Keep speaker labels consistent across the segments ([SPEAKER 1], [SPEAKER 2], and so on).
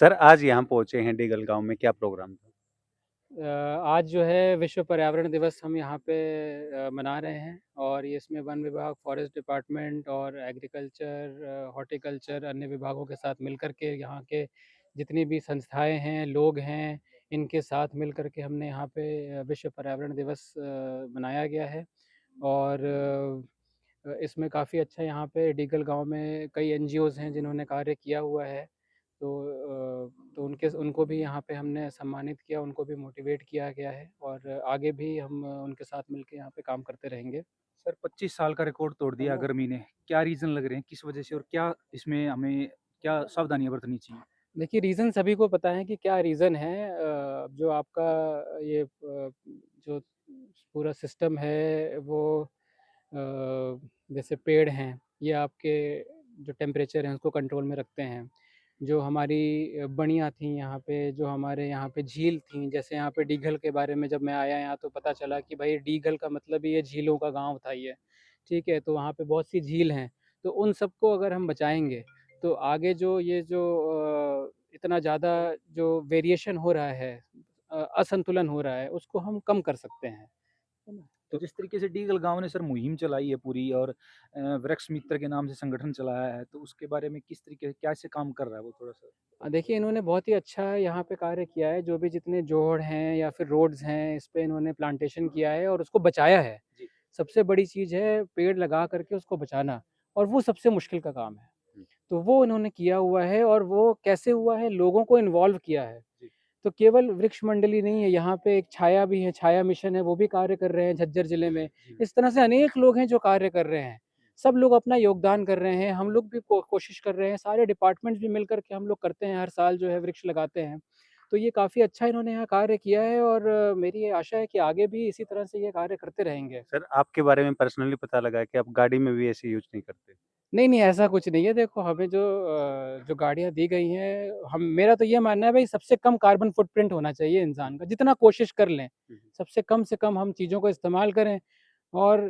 [SPEAKER 1] Sir आज यहाँ पहुँचे हैं डीगल गाँव में, क्या प्रोग्राम था?
[SPEAKER 2] आज जो है विश्व पर्यावरण दिवस हम यहाँ पे मना रहे हैं और ये इसमें वन विभाग, फॉरेस्ट डिपार्टमेंट और एग्रीकल्चर, हॉर्टिकल्चर अन्य विभागों के साथ मिलकर के यहाँ के जितनी भी संस्थाएं हैं, लोग हैं, इनके साथ मिलकर के हमने यहाँ पे विश्व पर्यावरण दिवस मनाया गया है। और इसमें काफ़ी अच्छा यहाँ पे डीगल गाँव में कई एनजीओज़ हैं जिन्होंने कार्य किया हुआ है। तो उनको भी यहाँ पे हमने सम्मानित किया, उनको भी मोटिवेट किया गया है और आगे भी हम उनके साथ मिलके यहाँ पे काम करते रहेंगे।
[SPEAKER 1] सर 25 साल का रिकॉर्ड तोड़ दिया गर्मी ने, क्या रीज़न लग रहे हैं? किस वजह से और क्या इसमें हमें क्या सावधानियाँ बरतनी चाहिए?
[SPEAKER 2] देखिए, रीज़न सभी को पता है कि क्या रीज़न है। जो आपका ये जो पूरा सिस्टम है वो जैसे पेड़ हैं, ये आपके जो टेम्परेचर है उसको कंट्रोल में रखते हैं। जो हमारी बणियाँ थीं यहाँ पे, जो हमारे यहाँ पे झील थीं, जैसे यहाँ पे डीगल के बारे में जब मैं आया यहाँ तो पता चला कि भाई डीगल का मतलब ही ये झीलों का गाँव था ये, ठीक है? तो वहाँ पे बहुत सी झील हैं, तो उन सबको अगर हम बचाएँगे, तो आगे जो ये जो इतना ज़्यादा जो वेरिएशन हो रहा है, असंतुलन हो रहा है, उसको हम कम कर सकते हैं, है ना?
[SPEAKER 1] तो
[SPEAKER 2] तो
[SPEAKER 1] जिस तरीके से डीगल गाँव ने सर मुहिम चलाई है पूरी और वृक्ष मित्र के नाम से संगठन चलाया है, तो उसके बारे में किस तरीके से कैसे काम कर रहा है वो थोड़ा-सा बताइए?
[SPEAKER 2] देखिए, इन्होंने बहुत ही अच्छा यहाँ पे कार्य किया है, जो भी जितने जोड़ हैं या फिर रोड्स हैं, इस पे इन्होंने प्लांटेशन किया है और उसको बचाया है।
[SPEAKER 1] जी।
[SPEAKER 2] सबसे बड़ी चीज़ है पेड़ लगा कर के उसको बचाना, और वो सबसे मुश्किल का काम है।
[SPEAKER 1] हुँ,
[SPEAKER 2] तो वो इन्होंने किया हुआ है और वो कैसे हुआ है, लोगों को इन्वॉल्व किया है।
[SPEAKER 1] जी।
[SPEAKER 2] तो केवल वृक्ष मंडली नहीं है, यहाँ पे एक छाया भी है, छाया मिशन है, वो भी कार्य कर रहे हैं झज्जर ज़िले में।
[SPEAKER 1] जी।
[SPEAKER 2] इस तरह से अनेक लोग हैं जो कार्य कर रहे हैं। सब लोग अपना योगदान कर रहे हैं, हम लोग भी कोशिश कर रहे हैं, सारे डिपार्टमेंट्स भी मिलकर के हम लोग करते हैं, हर साल जो है वृक्ष लगाते हैं। तो ये काफ़ी अच्छा इन्होंने यहाँ कार्य किया है और मेरी ये आशा है कि आगे भी इसी तरह से ये कार्य करते रहेंगे।
[SPEAKER 1] सर आपके बारे में पर्सनली पता लगा है कि आप गाड़ी में भी ऐसे यूज़ नहीं करते।
[SPEAKER 2] नहीं, नहीं, ऐसा कुछ नहीं है। देखो, हमें जो गाड़ियाँ दी गई हैं, हम मेरा तो ये मानना है भई सबसे कम कार्बन फुटप्रिंट होना चाहिए इंसान का, जितना कोशिश कर लें,
[SPEAKER 1] हुँ, हुँ।
[SPEAKER 2] सबसे कम से कम हम चीज़ों को इस्तेमाल करें। और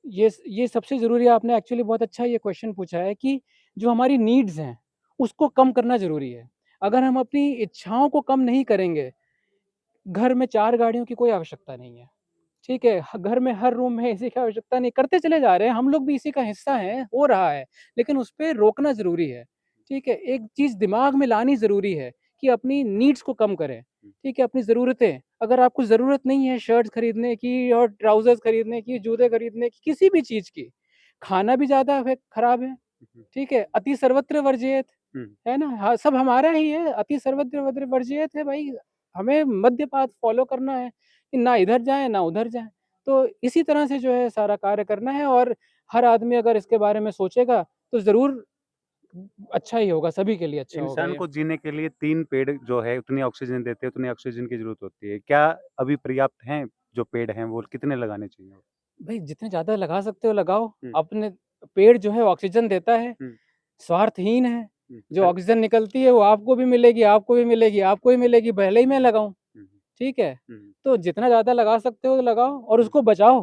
[SPEAKER 2] ये सबसे ज़रूरी है, आपने एक्चुअली बहुत अच्छा ये क्वेश्चन पूछा है कि जो हमारी नीड्स हैं, उसको कम करना ज़रूरी है। अगर हम अपनी इच्छाओं को कम नहीं करेंगे, घर में 4 गाड़ियों की कोई आवश्यकता नहीं है। ठीक है, घर में हर रूम में एसी की आवश्यकता नहीं, करते चले जा रहे हैं, हम लोग भी इसी का हिस्सा हैं, हो रहा है, लेकिन उस पे रोकना ज़रूरी है, ठीक है? एक चीज़ दिमाग में लानी ज़रूरी है कि अपनी नीड्स को कम करें,
[SPEAKER 1] हुँ।
[SPEAKER 2] ठीक है? अपनी ज़रूरतें, अगर आपको ज़रूरत नहीं है शर्ट्स खरीदने की और ट्राउज़र्स खरीदने की, जूते खरीदने की, किसी भी चीज़ की, खाना भी ज़्यादा खराब है,
[SPEAKER 1] हुँ, हुँ।
[SPEAKER 2] ठीक है? अति सर्वत्र वर्जयेत,
[SPEAKER 1] हुँ।
[SPEAKER 2] है ना? हाँ, सब हमारा ही है, अति सर्वत्र वर्जयेत है भाई, हमें मध्य पाथ फ़ॉलो करना है, कि ना इधर जाएँ, ना उधर जाएँ। तो इसी तरह से जो है सारा कार्य करना है और हर आदमी अगर इसके बारे में सोचेगा, तो ज़रूर अच्छा ही होगा, सभी के लिए अच्छा होगा
[SPEAKER 1] इंसान
[SPEAKER 2] ये।
[SPEAKER 1] को जीने के लिए 3 पेड़ जो है उतनी ऑक्सीजन देते हैं, उतनी ऑक्सीजन की ज़रूरत होती है। क्या अभी पर्याप्त हैं जो पेड़ हैं वो कितने लगाने चाहिए?
[SPEAKER 2] भई जितने ज़्यादा लगा सकते हो लगाओ,
[SPEAKER 1] हुँ,
[SPEAKER 2] अपने पेड़ जो है ऑक्सीजन देता है,
[SPEAKER 1] हुँ,
[SPEAKER 2] स्वार्थहीन है,
[SPEAKER 1] हुँ।
[SPEAKER 2] जो
[SPEAKER 1] सर
[SPEAKER 2] ऑक्सीजन निकलती है वो आपको भी मिलेगी, आपको भी मिलेगी, आपको भी मिलेगी, भले ही मैं लगाऊँ,
[SPEAKER 1] हुँ,
[SPEAKER 2] ठीक है?
[SPEAKER 1] हुँ,
[SPEAKER 2] तो जितना ज़्यादा लगा सकते हो लगाओ और
[SPEAKER 1] हुँ।
[SPEAKER 2] उसको बचाओ,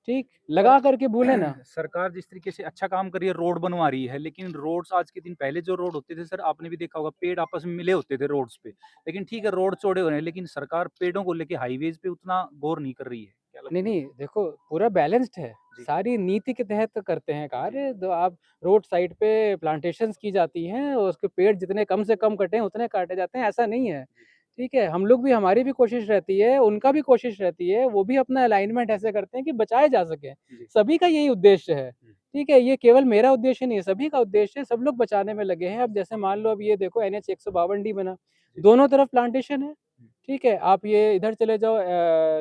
[SPEAKER 2] ठीक?
[SPEAKER 1] सर
[SPEAKER 2] लगा कर के भूलें ना।
[SPEAKER 1] सरकार जिस तरीके से अच्छा काम कर रही है, रोड बनवा रही है, लेकिन रोड्स आज के दिन पहले जो रोड होते थे सर आपने भी देखा होगा पेड़ आपस में मिले होते थे रोड्स पे। लेकिन ठीक है रोड चौड़े हो रहे हैं, लेकिन सरकार पेड़ों को लेके हाईवेज़ पे उतना गौर नहीं कर रही है। क्या
[SPEAKER 2] नहीं,
[SPEAKER 1] लगता है?
[SPEAKER 2] नहीं, देखो पूरा बैलेंस्ड है,
[SPEAKER 1] जी,
[SPEAKER 2] सारी नीति के तहत करते हैं
[SPEAKER 1] जी,
[SPEAKER 2] कार्य। तो आप रोड साइड पे प्लांटेशंस की जाती हैं और उसके पेड़ जितने कम से कम कटें उतने काटे जाते हैं, ऐसा नहीं है,
[SPEAKER 1] जी,
[SPEAKER 2] ठीक है? हम लोग भी, हमारी भी कोशिश रहती है, उनका भी कोशिश रहती है, वो भी अपना अलाइनमेंट ऐसे करते हैं कि बचाए जा सकें।
[SPEAKER 1] जी।
[SPEAKER 2] सभी का यही उद्देश्य है,
[SPEAKER 1] हुँ,
[SPEAKER 2] ठीक है? ये केवल मेरा उद्देश्य नहीं है, सभी का उद्देश्य है, सब लोग बचाने में लगे हैं। अब जैसे मान लो अब ये देखो एनएच 152 डी बना,
[SPEAKER 1] जी।
[SPEAKER 2] दोनों तरफ प्लांटेशन है।
[SPEAKER 1] हुँ,
[SPEAKER 2] ठीक है, आप ये इधर चले जाओ,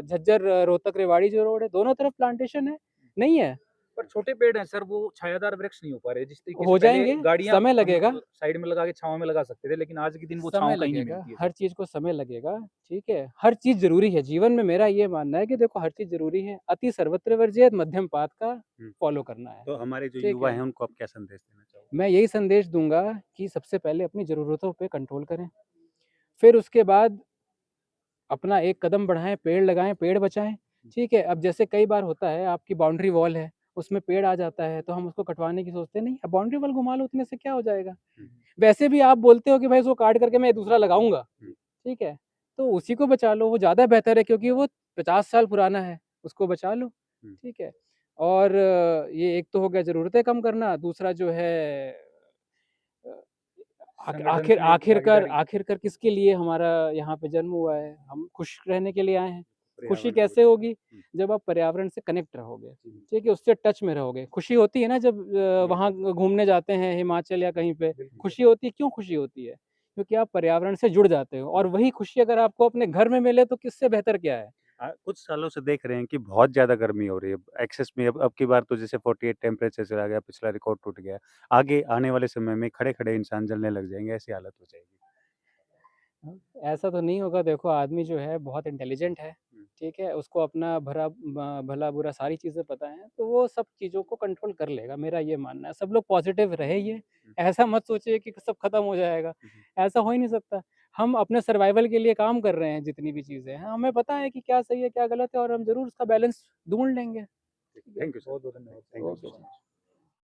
[SPEAKER 2] झज्जर रोहतक रेवाड़ी जो रोड है, दोनों तरफ प्लांटेशन है,
[SPEAKER 1] हुँ।
[SPEAKER 2] नहीं है?
[SPEAKER 1] पर छोटे पेड़ हैं सर, वो छायादार वृक्ष नहीं हो पा रहे। जिस तरीके से
[SPEAKER 2] हो
[SPEAKER 1] पहले
[SPEAKER 2] जाएँगे,
[SPEAKER 1] गाड़ियाँ
[SPEAKER 2] समय
[SPEAKER 1] हम
[SPEAKER 2] लगेगा,
[SPEAKER 1] साइड में लगा के छाँव में लगा सकते थे, लेकिन आज के दिन वो छाँव
[SPEAKER 2] समय
[SPEAKER 1] कहीं नहीं
[SPEAKER 2] लगेगा,
[SPEAKER 1] मिलती है सर।
[SPEAKER 2] हर चीज़ को समय लगेगा, ठीक है? हर चीज़ ज़रूरी है, जीवन में मेरा ये मानना है कि देखो हर चीज़ ज़रूरी है, अति सर्वत्र वर्जयेत, मध्यम पाथ का
[SPEAKER 1] हुँ।
[SPEAKER 2] फ़ॉलो करना है,
[SPEAKER 1] तो हमारे जो
[SPEAKER 2] ठीक
[SPEAKER 1] युवा
[SPEAKER 2] है?
[SPEAKER 1] हैं उनको आप क्या संदेश देना चाहोगे?
[SPEAKER 2] मैं यही संदेश दूँगा कि सबसे पहले अपनी ज़रूरतों पे कंट्रोल करें, फिर उसके बाद अपना एक कदम बढ़ाएँ, पेड़ लगाएँ, पेड़ बचाएँ, ठीक है? अब जैसे कई बार होता है आपकी बाउंड्री वॉल है, उसमें पेड़ आ जाता है तो हम उसको कटवाने की सोचते नहीं, बाउंड्री वॉल घुमा लो, उतने से क्या हो जाएगा।
[SPEAKER 1] हुँ।
[SPEAKER 2] वैसे भी आप बोलते हो कि भाई इसको काट करके मैं दूसरा लगाऊँगा,
[SPEAKER 1] हुँ।
[SPEAKER 2] ठीक है? तो उसी को बचा लो, वो ज़्यादा बेहतर है क्योंकि वो 50 साल पुराना है, उसको बचा लो,
[SPEAKER 1] हुँ।
[SPEAKER 2] ठीक है? और ये एक तो हो गया ज़रूरतें कम करना, दूसरा जो है अ,
[SPEAKER 1] संगठन के लिए
[SPEAKER 2] आखिरकार
[SPEAKER 1] भागीदारी
[SPEAKER 2] आखिरकार किसके लिए हमारा यहाँ पे जन्म हुआ है? हम खुश रहने के लिए आए हैं। खुशी
[SPEAKER 1] पर्यावरण को
[SPEAKER 2] कैसे होगी?
[SPEAKER 1] हुँ।
[SPEAKER 2] जब आप पर्यावरण से कनेक्ट रहोगे,
[SPEAKER 1] जी,
[SPEAKER 2] ठीक है? उससे टच में रहोगे। खुशी होती है ना जब वहाँ
[SPEAKER 1] बिल्कुल,
[SPEAKER 2] घूमने जाते हैं हिमाचल या कहीं पे,
[SPEAKER 1] बिल्कुल।
[SPEAKER 2] खुशी होती है, क्यों खुशी होती है? क्योंकि आप पर्यावरण से जुड़ जाते हो और वही खुशी अगर आपको अपने घर में मिले तो किससे बेहतर क्या है?
[SPEAKER 1] कुछ सालों से देख रहे हैं कि बहुत ज़्यादा गर्मी हो रही है, एक्सेस में अब की बार तो जैसे 48 टेम्परेचर चला गया, पिछला रिकॉर्ड टूट गया। आगे आने वाले समय में खड़े-खड़े इंसान जलने लग जाएँगे, ऐसी हालत हो जाएगी।
[SPEAKER 2] हाँ, ऐसा तो नहीं होगा। देखो आदमी जो है बहुत इंटेलिजेंट है,
[SPEAKER 1] हुँ,
[SPEAKER 2] ठीक है? उसको अपना भला-बुरा सारी चीज़ें पता हैं, तो वो सब चीज़ों को कंट्रोल कर लेगा, मेरा ये मानना है। सब लोग पॉज़िटिव रहिए,
[SPEAKER 1] हुँ,
[SPEAKER 2] ऐसा मत सोचिए कि सब खत्म हो जाएगा,
[SPEAKER 1] हुँ, हुँ।
[SPEAKER 2] ऐसा हो ही नहीं सकता। हम अपने सर्वाइवल के लिए काम कर रहे हैं जितनी भी चीज़ें हैं, हमें पता है कि क्या सही है, क्या गलत है और हम ज़रूर उसका बैलेंस ढूँढ लेंगे, ठीक है?
[SPEAKER 1] Thank you sir. बहुत-बहुत धन्यवाद। थैंक यू
[SPEAKER 2] ओके
[SPEAKER 1] सो
[SPEAKER 2] जी।
[SPEAKER 1] मच।